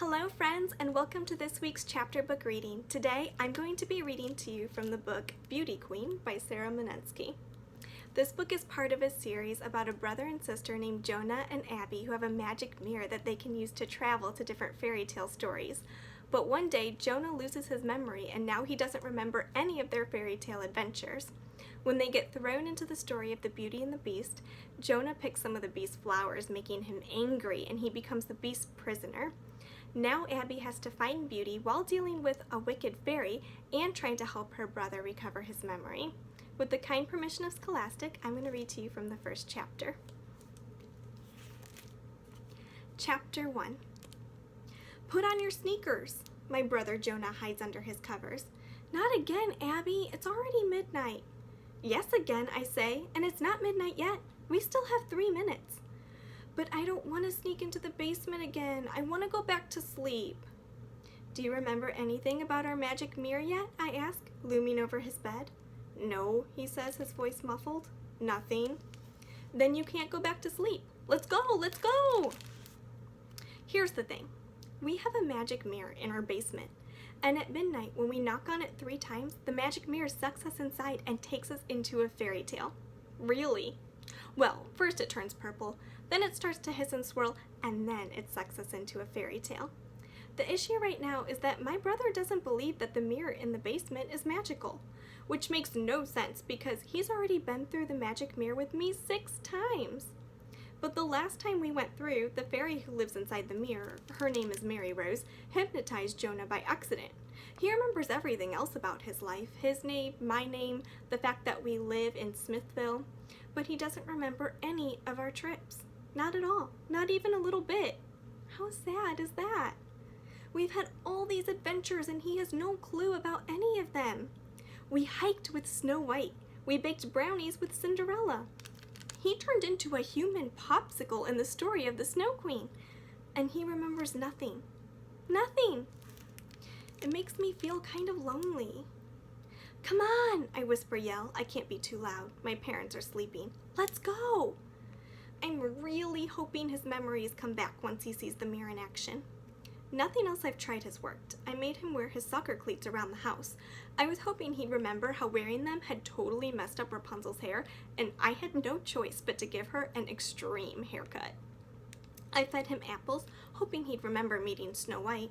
Hello friends, and welcome to this week's chapter book reading. Today I'm going to be reading to you from the book Beauty Queen by Sarah Mlynowski. This book is part of a series about a brother and sister named Jonah and Abby who have a magic mirror that they can use to travel to different fairy tale stories. But one day Jonah loses his memory and now he doesn't remember any of their fairy tale adventures. When they get thrown into the story of the Beauty and the Beast, Jonah picks some of the Beast's flowers, making him angry, and he becomes the Beast's prisoner. Now Abby has to find Beauty while dealing with a wicked fairy and trying to help her brother recover his memory. With the kind permission of Scholastic, I'm going to read to you from the first chapter. Chapter 1. Put on your sneakers. My brother Jonah hides under his covers. Not again, Abby. It's already midnight. Yes again, I say, and it's not midnight yet. We still have 3 minutes. But I don't want to sneak into the basement again. I want to go back to sleep. Do you remember anything about our magic mirror yet? I ask, looming over his bed. No, he says, his voice muffled. Nothing. Then you can't go back to sleep. Let's go, let's go! Here's the thing. We have a magic mirror in our basement. And at midnight, when we knock on it 3 times, the magic mirror sucks us inside and takes us into a fairy tale. Really? Well, first it turns purple, then it starts to hiss and swirl, and then it sucks us into a fairy tale. The issue right now is that my brother doesn't believe that the mirror in the basement is magical, which makes no sense because he's already been through the magic mirror with me 6 times. But the last time we went through, the fairy who lives inside the mirror, her name is Mary Rose, hypnotized Jonah by accident. He remembers everything else about his life, his name, my name, the fact that we live in Smithville, but he doesn't remember any of our trips. Not at all, not even a little bit. How sad is that? We've had all these adventures and he has no clue about any of them. We hiked with Snow White. We baked brownies with Cinderella. He turned into a human popsicle in the story of the Snow Queen, and he remembers nothing. Nothing! It makes me feel kind of lonely. Come on, I yell. I can't be too loud. My parents are sleeping. Let's go! I'm really hoping his memories come back once he sees the mirror in action. Nothing else I've tried has worked. I made him wear his soccer cleats around the house. I was hoping he'd remember how wearing them had totally messed up Rapunzel's hair, and I had no choice but to give her an extreme haircut. I fed him apples, hoping he'd remember meeting Snow White.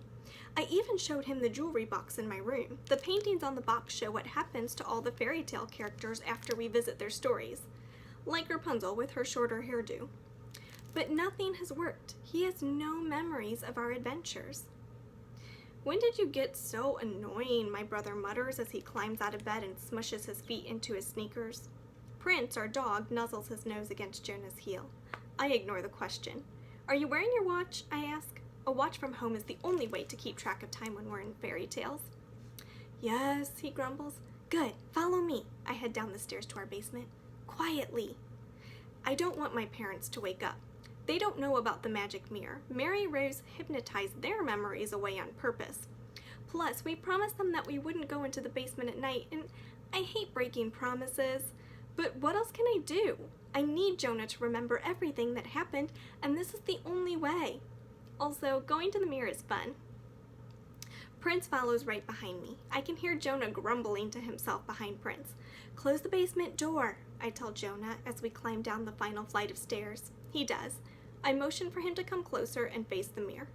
I even showed him the jewelry box in my room. The paintings on the box show what happens to all the fairy tale characters after we visit their stories, like Rapunzel with her shorter hairdo. But nothing has worked. He has no memories of our adventures. When did you get so annoying? My brother mutters as he climbs out of bed and smushes his feet into his sneakers. Prince, our dog, nuzzles his nose against Jonah's heel. I ignore the question. Are you wearing your watch? I ask. A watch from home is the only way to keep track of time when we're in fairy tales. Yes, he grumbles. Good, follow me. I head down the stairs to our basement. Quietly. I don't want my parents to wake up. They don't know about the magic mirror. Mary Rose hypnotized their memories away on purpose. Plus, we promised them that we wouldn't go into the basement at night, and I hate breaking promises. But what else can I do? I need Jonah to remember everything that happened, and this is the only way. Also, going to the mirror is fun. Prince follows right behind me. I can hear Jonah grumbling to himself behind Prince. Close the basement door, I tell Jonah as we climb down the final flight of stairs. He does. I motion for him to come closer and face the mirror.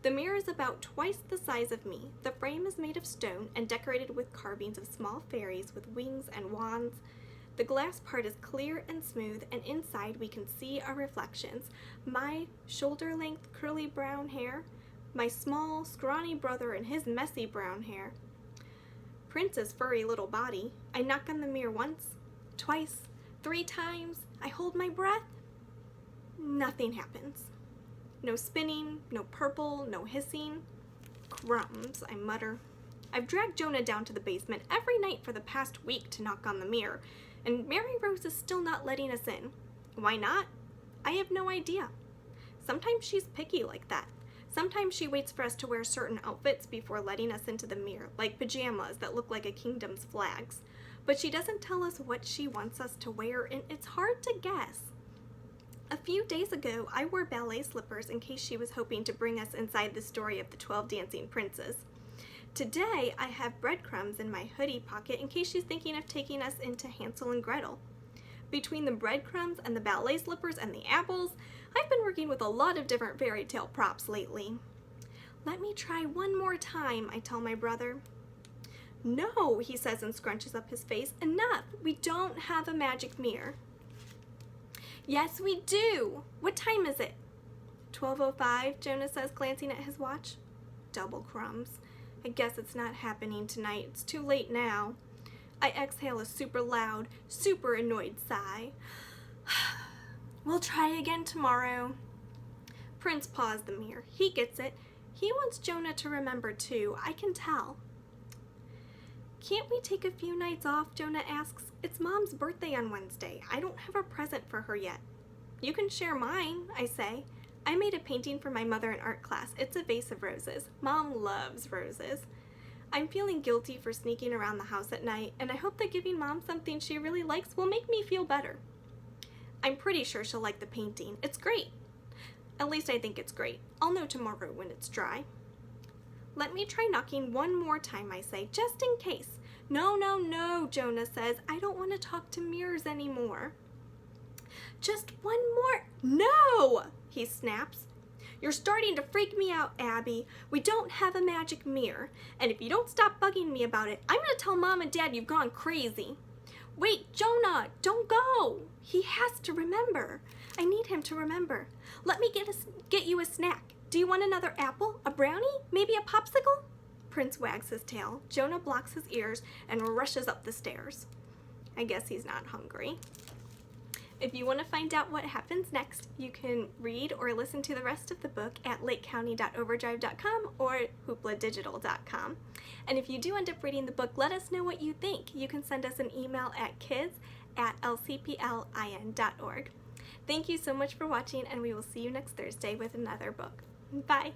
The mirror is about twice the size of me. The frame is made of stone and decorated with carvings of small fairies with wings and wands. The glass part is clear and smooth, and inside we can see our reflections. My shoulder-length curly brown hair, my small, scrawny brother and his messy brown hair, Prince's furry little body. I knock on the mirror once, twice, 3 times. I hold my breath. Nothing happens. No spinning, no purple, no hissing. Crumbs, I mutter. I've dragged Jonah down to the basement every night for the past week to knock on the mirror, and Mary Rose is still not letting us in. Why not? I have no idea. Sometimes she's picky like that. Sometimes she waits for us to wear certain outfits before letting us into the mirror, like pajamas that look like a kingdom's flags. But she doesn't tell us what she wants us to wear, and it's hard to guess. A few days ago, I wore ballet slippers in case she was hoping to bring us inside the story of the 12 dancing princes. Today, I have breadcrumbs in my hoodie pocket in case she's thinking of taking us into Hansel and Gretel. Between the breadcrumbs and the ballet slippers and the apples, I've been working with a lot of different fairy tale props lately. Let me try one more time, I tell my brother. No, he says and scrunches up his face. Enough! We don't have a magic mirror. Yes, we do! What time is it? 12:05, Jonah says, glancing at his watch. Double crumbs. I guess it's not happening tonight. It's too late now. I exhale a super loud, super annoyed sigh. We'll try again tomorrow. Prince paws the mirror. He gets it. He wants Jonah to remember too. I can tell. Can't we take a few nights off? Jonah asks. It's Mom's birthday on Wednesday. I don't have a present for her yet. You can share mine, I say. I made a painting for my mother in art class. It's a vase of roses. Mom loves roses. I'm feeling guilty for sneaking around the house at night, and I hope that giving Mom something she really likes will make me feel better. I'm pretty sure she'll like the painting. It's great. At least I think it's great. I'll know tomorrow when it's dry. Let me try knocking one more time, I say, just in case. No, no, no, Jonah says. I don't want to talk to mirrors anymore. Just one more. No, he snaps. You're starting to freak me out, Abby. We don't have a magic mirror, and if you don't stop bugging me about it, I'm going to tell Mom and Dad you've gone crazy. Wait, Jonah, don't go. He has to remember. I need him to remember. Let me get you a snack. Do you want another apple, a brownie, maybe a popsicle? Prince wags his tail. Jonah blocks his ears and rushes up the stairs. I guess he's not hungry. If you want to find out what happens next, you can read or listen to the rest of the book at lakecounty.overdrive.com or hoopladigital.com. And if you do end up reading the book, let us know what you think. You can send us an email at kids@lcplin.org. Thank you so much for watching, and we will see you next Thursday with another book. Bye!